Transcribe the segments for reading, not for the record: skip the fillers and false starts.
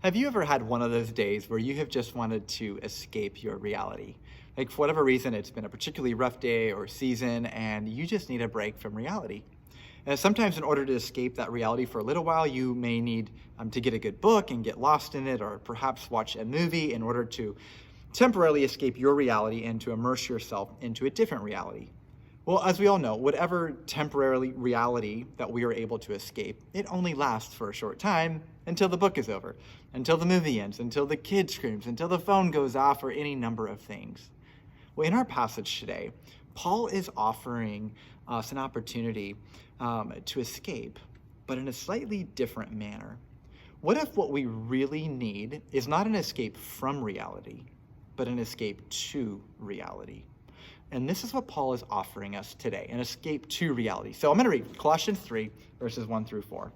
Have you ever had one of those days where you have just wanted to escape your reality? Like, for whatever reason, it's been a particularly rough day or season, and you just need a break from reality. And sometimes, in order to escape that reality for a little while, you may need to get a good book and get lost in it, or perhaps watch a movie in order to temporarily escape your reality and to immerse yourself into a different reality. Well, as we all know, whatever temporary reality that we are able to escape, it only lasts for a short time until the book is over, until the movie ends, until the kid screams, until the phone goes off, or any number of things. Well, in our passage today, Paul is offering us an opportunity to escape, but in a slightly different manner. What if what we really need is not an escape from reality, but an escape to reality? And this is what Paul is offering us today, an escape to reality. So I'm going to read Colossians 3, verses 1 through 4.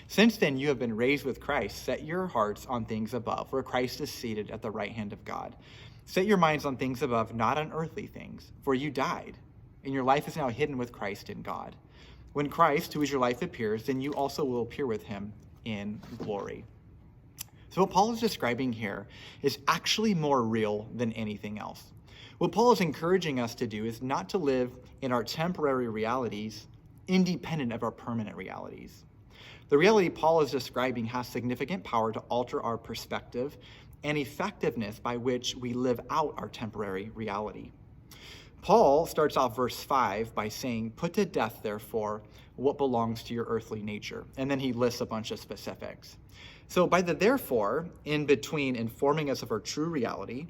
Since then you have been raised with Christ, set your hearts on things above, where Christ is seated at the right hand of God. Set your minds on things above, not on earthly things, for you died, and your life is now hidden with Christ in God. When Christ, who is your life, appears, then you also will appear with him in glory. So what Paul is describing here is actually more real than anything else. What Paul is encouraging us to do is not to live in our temporary realities independent of our permanent realities. The reality Paul is describing has significant power to alter our perspective and effectiveness by which we live out our temporary reality. Paul starts off verse 5 by saying, "Put to death, therefore, what belongs to your earthly nature." And then he lists a bunch of specifics. So by the therefore, in between informing us of our true reality,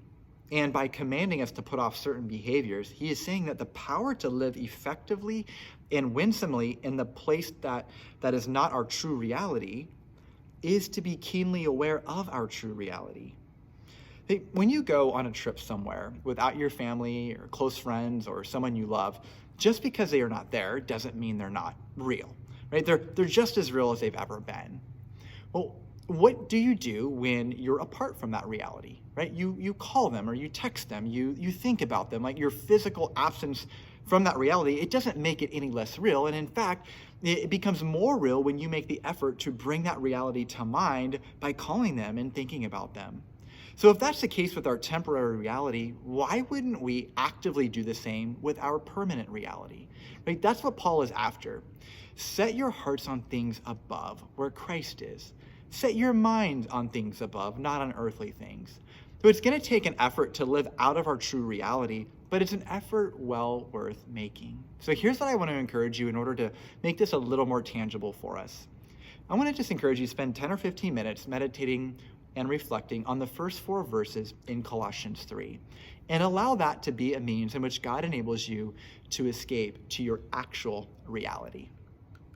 and by commanding us to put off certain behaviors, he is saying that the power to live effectively and winsomely in the place that is not our true reality is to be keenly aware of our true reality. Hey, when you go on a trip somewhere without your family or close friends or someone you love, just because they are not there doesn't mean they're not real, right? They're just as real as they've ever been. Well, what do you do when you're apart from that reality, right? You call them or you text them, you think about them. Like, your physical absence from that reality, it doesn't make it any less real. And in fact, it becomes more real when you make the effort to bring that reality to mind by calling them and thinking about them. So if that's the case with our temporary reality, why wouldn't we actively do the same with our permanent reality? Right? That's what Paul is after. Set your hearts on things above, where Christ is. Set your mind on things above, not on earthly things. So it's going to take an effort to live out of our true reality, but it's an effort well worth making. So here's what I want to encourage you in order to make this a little more tangible for us. I want to just encourage you to spend 10 or 15 minutes meditating and reflecting on the first 4 verses in Colossians 3, and allow that to be a means in which God enables you to escape to your actual reality.